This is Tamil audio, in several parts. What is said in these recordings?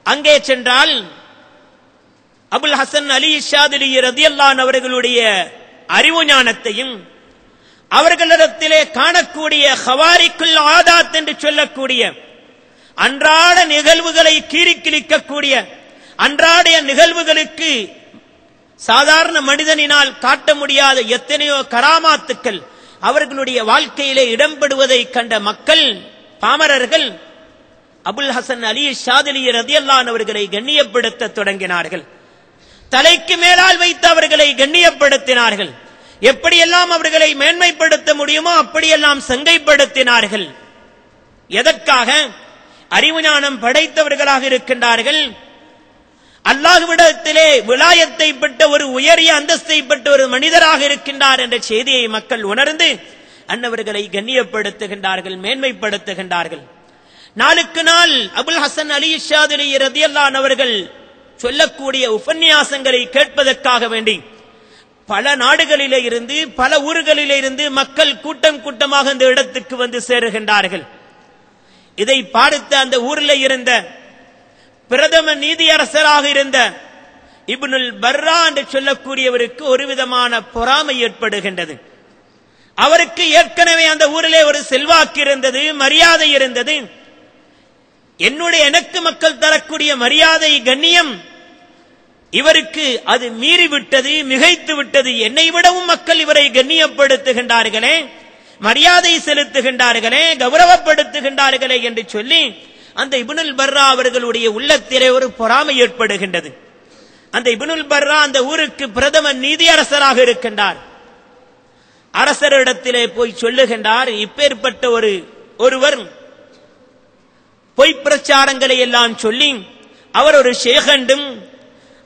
அங்கே சென்றால் அபுல் ஹசன் அலி ஷாதிலி ரலியல்லாஹு அன்ஹு அவர்களுடைய அறிவு ஞானத்தையும் அவர்களிடத்திலே காணக்கூடிய ஹவாரிக்குல் ஆதாத் என்று சொல்லக்கூடிய அன்றாட நிகழ்வுகளை கீறிக்கிழிக்கக்கூடிய அன்றாடைய நிகழ்வுகளுக்கு சாதாரண மனிதனினால் காட்ட முடியாத எத்தனையோ கராமாத்துக்கள் அவர்களுடைய வாழ்க்கையிலே இடம்பெறுவதை கண்ட மக்கள், பாமரர்கள் அபுல் ஹசன் அலி ஷாதிலி ரலியல்லாஹு அன்ஹு அவர்களை கண்ணியப்படுத்த தொடங்கினார்கள். தலைக்கு மேலால் வைத்து அவர்களை கண்ணியப்படுத்தினார்கள். எப்படியெல்லாம் அவர்களை மேன்மைப்படுத்த முடியுமோ அப்படியெல்லாம் சங்கைப்படுத்தினார்கள். எதற்காக? அறிவு ஞானம் படைத்தவர்களாக இருக்கின்றார்கள். அல்லாஹ்விடத்திலே விலாயத்தை பெற்ற ஒரு உயரிய அந்தஸ்தை பெற்ற ஒரு மனிதராக இருக்கின்றார் என்ற செய்தியை மக்கள் உணர்ந்து அன்னவர்களை கண்ணியப்படுத்துகின்றார்கள், மேன்மைப்படுத்துகின்றார்கள். நாளுக்கு நாள் அபுல் ஹசன் அலி ஷாதிலி ரலியல்லாஹு அன்ஹு அவர்கள் சொல்லக்கூடிய உபன்யாசங்களை கேட்பதற்காக வேண்டி பல நாடுகளிலே இருந்து பல ஊர்களிலே இருந்து மக்கள் கூட்டம் கூட்டமாக இந்த இடத்துக்கு வந்து சேருகின்றார்கள். இதை பார்த்த அந்த ஊரில் இருந்த பிரதம நீதியரசராக இருந்த இப்னுல் பர்ரா என்று சொல்லக்கூடியவருக்கு ஒரு விதமான பொறாமை ஏற்படுகின்றது. அவருக்கு ஏற்கனவே அந்த ஊரிலே ஒரு செல்வாக்கு இருந்தது, மரியாதை இருந்தது. எனக்கு மக்கள் தரக்கூடிய மரியாதை, கண்ணியம் இவருக்கு அது மீறிவிட்டது, மிகைத்து விட்டது. என்னை விடவும் மக்கள் இவரை கண்ணியப்படுத்துகின்றார்களே, மரியாதை செலுத்துகின்றார்களே, கௌரவப்படுத்துகின்றார்களே என்று சொல்லி அந்த இப்னுல் பர்ரா அவர்களுடைய உள்ளத்திலே ஒரு பொறாமை ஏற்படுகின்றது. அந்த இப்னுல் பர்ரா அந்த ஊருக்கு பிரதம நீதியரசராக இருக்கின்றார். அரசரிடத்திலே போய் சொல்லுகின்றார், இப்பேற்பட்ட ஒருவர் பொய் பிரச்சாரங்களை எல்லாம் சொல்லி அவர் ஒரு ஷேகண்டும்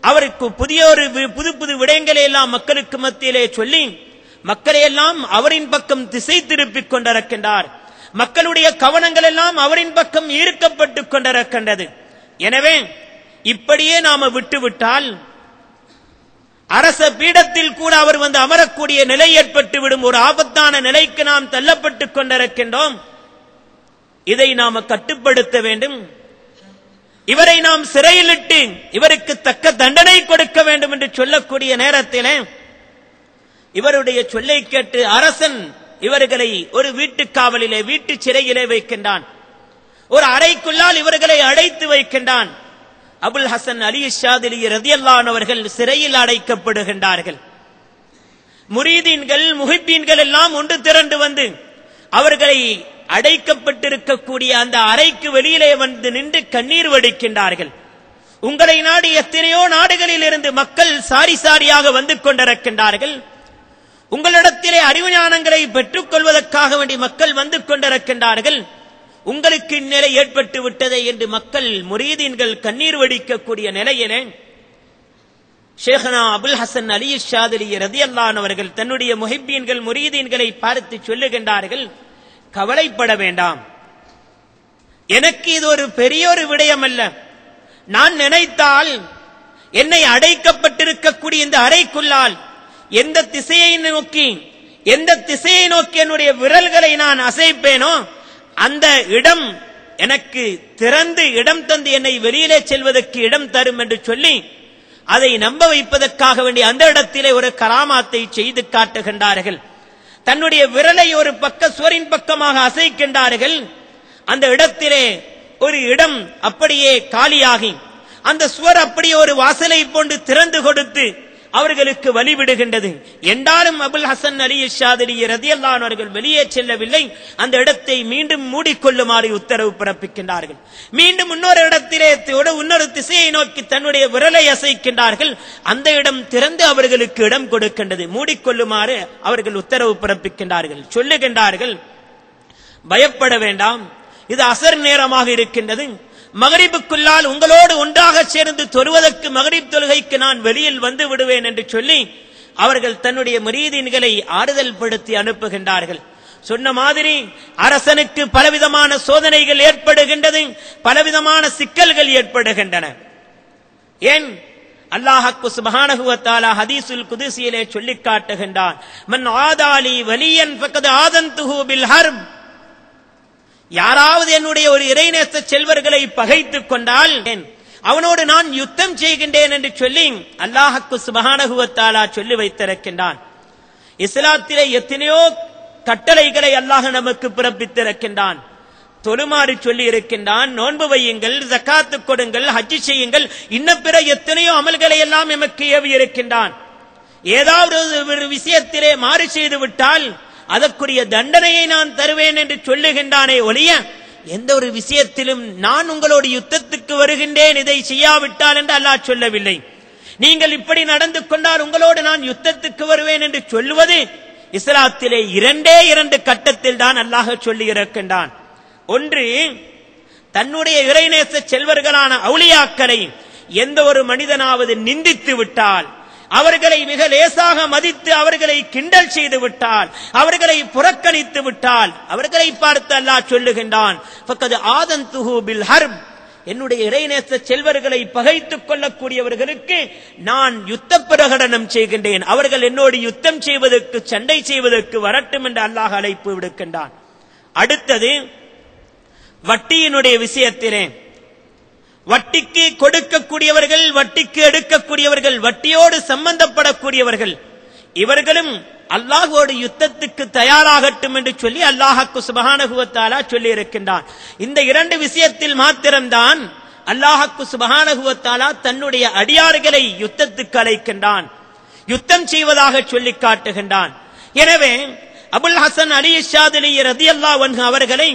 அவருக்கு புது புது விடயங்களை எல்லாம் மக்களுக்கு மத்தியிலே சொல்லி மக்களை எல்லாம் அவரின் பக்கம் திசை திருப்பிக் கொண்டிருக்கின்றார். மக்களுடைய கவனங்கள் எல்லாம் அவரின் பக்கம் ஈர்க்கப்பட்டுக் கொண்டிருக்கின்றது. எனவே இப்படியே நாம விட்டுவிட்டால் அரச பீடத்தில் கூட அவர் வந்து அமரக்கூடிய நிலை ஏற்பட்டுவிடும். ஒரு ஆபத்தான நிலைக்கு நாம் தள்ளப்பட்டுக் கொண்டிருக்கின்றோம். இதை நாம கட்டுப்படுத்த வேண்டும். இவரை நாம் சிறையிலிட்டு இவருக்கு தக்க தண்டனை கொடுக்க வேண்டும் என்று சொல்லக்கூடிய நேரத்திலே இவருடைய சொல்லை கேட்டு அரசன் இவர்களை ஒரு வீட்டு காவலிலே, வீட்டு சிறையிலே வைக்கின்றான். ஒரு அறைக்குள்ளால் இவர்களை அடைத்து வைக்கின்றான். அபுல் ஹசன் அலி ஷாதிலி ரலியல்லாஹு அன்ஹு அவர்கள் சிறையில் அடைக்கப்படுகின்றார்கள். முரீதீன்கள், முஹிப்பீன்கள் எல்லாம் ஒன்று திரண்டு வந்து அவர்களை அடைக்கப்பட்டிருக்கக்கூடிய அந்த அறைக்கு வெளியிலே வந்து நின்று கண்ணீர் வடிக்கின்றார்கள். உங்களை நாடு எத்தனையோ நாடுகளில் இருந்து மக்கள் சாரி சாரியாக வந்து கொண்டிருக்கின்றார்கள். உங்களிடத்திலே அறிவு ஞானங்களை பெற்றுக் கொள்வதற்காக வேண்டி மக்கள் வந்து கொண்டிருக்கின்றார்கள். உங்களுக்கு இந்நிலை ஏற்பட்டு விட்டதை என்று மக்கள், முரீதீன்கள் கண்ணீர் வடிக்கக்கூடிய நிலையிலே ஷேഖனா அபுல் ஹசன் அலி ஷாதிலி ரலியல்லாஹு அன்ஹு அவர்கள் தன்னுடைய முஹிப்பீன்கள், முரீதீன்களை பார்த்து சொல்லுகின்றார்கள், கவலைப்பட வேண்டாம். எனக்கு இது ஒரு பெரிய ஒரு விடயம் அல்ல. நான் நினைத்தால் என்னை அடைக்கப்பட்டிருக்கக்கூடிய இந்த அறைக்குள்ளால் எந்த திசையை நோக்கி என்னுடைய விரல்களை நான் அசைப்பேனோ அந்த இடம் எனக்கு திறந்து இடம் தந்து என்னை வெளியிலே செல்வதற்கு இடம் தரும் என்று சொல்லி அதை நம்ப வைப்பதற்காக வேண்டி அந்த இடத்திலே ஒரு கராமாத்தை செய்து காட்டுகின்றார்கள். தன்னுடைய விரலை ஒரு பக்க சுவரின் பக்கமாக அசைக்கின்றார்கள். அந்த இடத்திலே ஒரு இடம் அப்படியே காலியாகி அந்த சுவர் அப்படியே ஒரு வாசலை போன்று திறந்து கொடுத்து அவர்களுக்கு வழிவிடுகின்றது. என்றாலும் அபுல் ஹசன் அலி ஷாதிலி ரலியல்லாஹு அன்ஹு அவர்கள் வெளியே செல்லவில்லை. அந்த இடத்தை மீண்டும் மூடிக்கொள்ளுமாறு உத்தரவு பிறப்பிக்கின்றார்கள். மீண்டும் இன்னொரு இடத்திலே இன்னொரு திசையை நோக்கி தன்னுடைய விரலை அசைக்கின்றார்கள். அந்த இடம் திறந்து அவர்களுக்கு இடம் கொடுக்கின்றது. மூடிக்கொள்ளுமாறு அவர்கள் உத்தரவு பிறப்பிக்கின்றார்கள். சொல்லுகின்றார்கள், பயப்பட வேண்டாம், இது அசர் நேரமாக இருக்கின்றது. மகரிபுக்குள்ளால் உங்களோடு ஒன்றாக சேர்ந்து தொழுவதற்கு, மகரிப் தொழுகைக்கு நான் வெளியில் வந்து விடுவேன் என்று சொல்லி அவர்கள் தன்னுடைய முரீதீன்களை ஆறுதல் படுத்தி அனுப்புகின்றார்கள். சொன்ன மாதிரி அரசனுக்கு பலவிதமான சோதனைகள் ஏற்படுகின்றது, பலவிதமான சிக்கல்கள் ஏற்படுகின்றன. ஏன்? அல்லாஹ் சுப்ஹானஹு வ தஆலா ஹதீஸுல் குதுஸியிலே சொல்லி காட்டுகின்றான், மன் ஆதாலி வலியன் ஃபகத் ஆதன்துஹு பில் ஹர்ப். யாராவது என்னுடைய ஒரு இறைநேச செல்வர்களை பகைத்துக் கொண்டால் அவனோடு நான் யுத்தம் செய்கின்றேன் என்று சொல்லி அல்லாஹ்வுக்கு சுப்ஹானஹு வ தஆலா சொல்லி வைத்திருக்கின்றான். இஸ்லாத்திலே எத்தனையோ கட்டளைகளை அல்லாஹ் நமக்கு பிறப்பித்திருக்கின்றான். தொழுமாறு சொல்லி இருக்கின்றான், நோன்பு வையுங்கள், ஜகாத்து கொடுங்கள், ஹஜ் செய்யுங்கள், இன்னும் பிற எத்தனையோ அமல்களை எல்லாம் எமக்கு ஏவி இருக்கின்றான். ஏதாவது ஒரு விஷயத்திலே மாறு செய்து விட்டால் அதற்குரிய தண்டனையை நான் தருவேன் என்று சொல்லுகின்றானே ஒழிய எந்த ஒரு விஷயத்திலும் நான் உங்களோடு யுத்தத்துக்கு வருகின்றேன் இதை செய்யாவிட்டால் என்று அல்லாஹ் சொல்லவில்லை. நீங்கள் இப்படி நடந்து கொண்டால் உங்களோடு நான் யுத்தத்துக்கு வருவேன் என்று சொல்லுவது இஸ்லாத்திலே இரண்டு கட்டத்தில் தான் அல்லாஹ் சொல்லி இருக்கின்றான். ஒன்று, தன்னுடைய இறைநேச செல்வர்களான அவுலியாக்களை எந்த ஒரு மனிதனாவது நிந்தித்து விட்டால், அவர்களை மிக லேசாக மதித்து அவர்களை கிண்டல் செய்து விட்டால், அவர்களை புறக்கணித்து விட்டால், அவர்களை பார்த்து அல்லாஹ் சொல்லுகின்றான், ஃபக்கத் ஆதன்துஹு பில் ஹர்ப், என்னுடைய இறைநேச செல்வர்களை பகைத்துக் கொள்ளக்கூடியவர்களுக்கு நான் யுத்த பிரகடனம் செய்கின்றேன், அவர்கள் என்னோடு யுத்தம் செய்வதற்கு சண்டை செய்வதற்கு வரட்டும் என்று அல்லாஹ் அழைப்பு விடுக்கின்றான். அடுத்தது, வட்டியினுடைய விஷயத்திலே வட்டிக்கு கொடுக்கக்கூடியவர்கள், வட்டிக்கு எடுக்கக்கூடியவர்கள், வட்டியோடு சம்பந்தப்படக்கூடியவர்கள், இவர்களும் அல்லாஹ்வோடு யுத்தத்துக்கு தயாராகட்டும் என்று சொல்லி அல்லாஹ்வுக்கு சுப்ஹானஹு வ தஆலா சொல்லி இருக்கின்றான். இந்த இரண்டு விஷயத்தில் மாத்திரம்தான் அல்லாஹ்வுக்கு சுப்ஹானஹு வ தஆலா தன்னுடைய அடியார்களை யுத்தத்துக்கு அழைக்கின்றான், யுத்தம் செய்வதாக சொல்லி காட்டுகின்றான். எனவே அபுல் ஹசன் அலி ஷாதிலி ரலியல்லாஹு அன்ஹு அவர்களை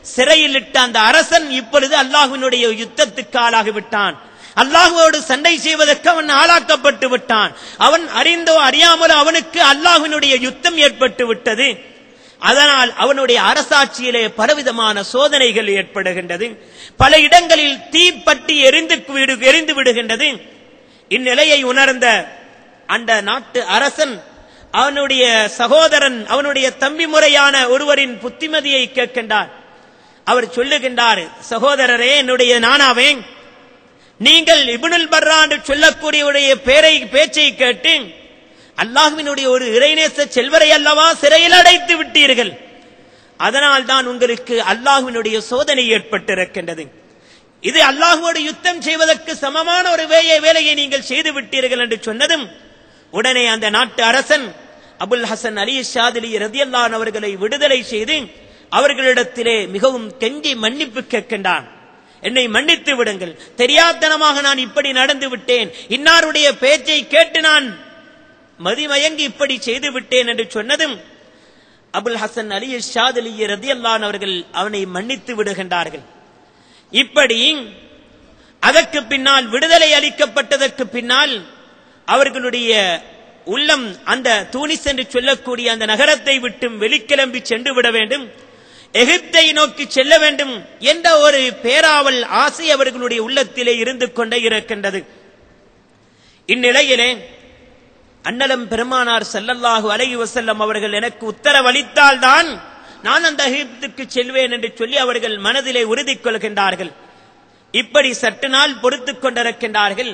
சிறையில் இட்ட அந்த அரசன் இப்பொழுது அல்லாஹ்வினுடைய யுத்தத்துக்கு ஆளாகிவிட்டான். அல்லாஹ்வோடு சண்டை செய்வதற்கு அவன் ஆளாக்கப்பட்டு விட்டான். அவன் அறிந்தோ அறியாமலோ அவனுக்கு அல்லாஹ்வினுடைய யுத்தம் ஏற்பட்டு விட்டது. அதனால் அவனுடைய அரசாட்சியிலே பலவிதமான சோதனைகள் ஏற்படுகின்றது. பல இடங்களில் தீப்பற்றி எரிந்து விடுகின்றது. இந்நிலையை உணர்ந்த அந்த நாட்டு அரசன் அவனுடைய சகோதரன், அவனுடைய தம்பி முறையான ஒருவரின் புத்திமதியை கேட்கின்றார். அவர் சொல்லுகின்றார், சகோதரரே, என்னுடைய நானாவே, நீங்கள் இப்னுல் பர்ரா என்று சொல்லக்கூடிய பேச்சை கேட்டு அல்லாஹ்வினுடைய ஒரு இறைநேச செல்வரை அல்லவா சிறையில் அடைத்து விட்டீர்கள். அதனால் தான் உங்களுக்கு அல்லாஹ்வினுடைய சோதனை ஏற்பட்டிருக்கின்றது. இது அல்லாஹ்வோடு யுத்தம் செய்வதற்கு சமமான ஒரு வேலையை நீங்கள் செய்து விட்டீர்கள் என்று சொன்னதும் உடனே அந்த நாட்டு அரசன் அபுல் ஹசன் அலி ஷாதிலி ரலியல்லாஹு அன்ஹு அவர்களை விடுதலை செய்து அவர்களிடத்திலே மிகவும் கெஞ்சி மன்னிப்பு கேட்கின்றான். என்னை மன்னித்து விடுங்கள், தெரியாதனமாக நான் இப்படி நடந்து விட்டேன், இன்னாருடைய பேச்சை கேட்டு நான் மதிமயங்கி இப்படி செய்து விட்டேன் என்று சொன்னதும் அபுல் ஹசன் அலி ஷாதிலி ரலியல்லாஹு அன்ஹு அவர்கள் அவனை மன்னித்து விடுகின்றார்கள். இப்படி அதற்கு பின்னால் விடுதலை அளிக்கப்பட்டதற்கு பின்னால் அவர்களுடைய உள்ளம் அந்த தூனிஸ் என்று சொல்லக்கூடிய அந்த நகரத்தை விட்டு வெளிக்கிளம்பி சென்று விட வேண்டும், எகிப்தை நோக்கி செல்ல வேண்டும் என்ற ஒரு பேராவல் ஆசை அவர்களுடைய உள்ளத்திலே இருந்து கொண்டே இருக்கின்றது. இந்நிலையிலே அன்னலம் பெருமானார் ஸல்லல்லாஹு அலைஹி வஸல்லம் அவர்கள் எனக்கு உத்தரவளித்தால் தான் நான் அந்த எகிப்துக்கு செல்வேன் என்று சொல்லி அவர்கள் மனதிலே உறுதி கொள்கின்றார்கள். இப்படி சற்று நாள் பொறுத்துக் கொண்டிருக்கின்றார்கள்.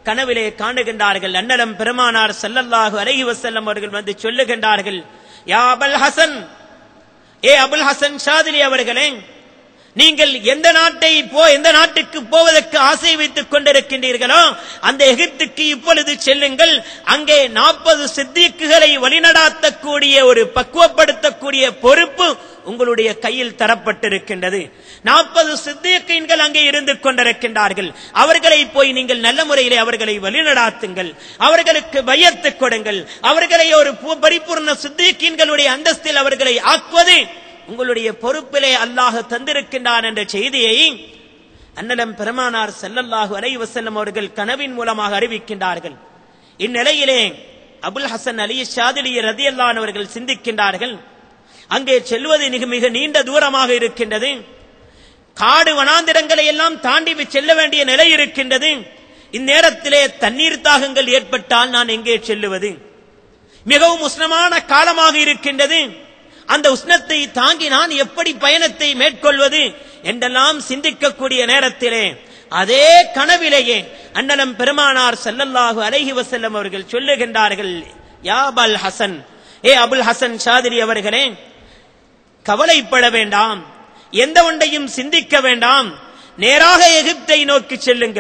கனவிலே காணுகின்றார்கள், அன்னலம் பெருமானார் ஸல்லல்லாஹு அலைஹி வஸல்லம் அவர்கள் வந்து சொல்லுகின்றார்கள், யா அபுல் ஹசன், ஏ அபுல் ஹசன் ஷாதிலி அவர்களே, நீங்கள் எந்த நாட்டுக்கு போவதற்கு ஆசை வைத்துக் கொண்டிருக்கின்றீர்களோ அந்த எகிப்துக்கு இப்பொழுது செல்லுங்கள். அங்கே 40 சித்திக்குகளை வழிநடாத்தக்கூடிய ஒரு பக்குவப்படுத்தக்கூடிய பொறுப்பு உங்களுடைய கையில் தரப்பட்டிருக்கின்றது. 40 சித்திகீன்கள் அங்கே இருந்து கொண்டிருக்கின்றார்கள். அவர்களை போய் நீங்கள் நல்ல முறையிலே அவர்களை வழிநடாத்துங்கள், அவர்களுக்கு பையத்து கொடுங்கள், அவர்களை ஒரு பரிபூர்ண சித்திகீன்களுடைய அந்தஸ்தில் அவர்களை ஆக்குவது உங்களுடைய பொறுப்பிலே அல்லாஹ் தந்திருக்கின்றான் என்ற செய்தியை அன்னலம் பெருமானார் ஸல்லல்லாஹு அலைஹி வஸல்லம் அவர்கள் கனவின் மூலமாக அறிவிக்கின்றார்கள். இந்நிலையிலே அபுல் ஹசன் அலி ஷாதிலி ரலியல்லாஹு அன்ஹு அவர்கள் சிந்திக்கின்றார்கள், அங்கே செல்வது மிக நீண்ட தூரமாக இருக்கின்றது, காடு வனாந்திரங்களை எல்லாம் தாண்டி செல்ல வேண்டிய நிலை இருக்கின்றது. இந்நேரத்திலே தண்ணீர் தாகங்கள் ஏற்பட்டால் நான் எங்கே செல்லுவது? மிகவும் உஷ்ணமான காலமாக இருக்கின்றது. அந்த உஷ்ணத்தை தாங்கி நான் எப்படி பயணத்தை மேற்கொள்வது என்றெல்லாம் சிந்திக்கக்கூடிய நேரத்திலே அதே கனவிலேயே அன்னலம் பெருமானார் ஸல்லல்லாஹு அலைஹி வஸல்லம் அவர்கள் சொல்லுகின்றார்கள், யா அபுல் ஹசன், ஏ அபுல் ஹசன் ஷாதிலி அவர்களே, கவலைப்பட வேண்டாம், எந்த ஒன்றையும் சிந்திக்க வேண்டாம், நேராக எகிப்தை நோக்கி செல்லுங்கள்.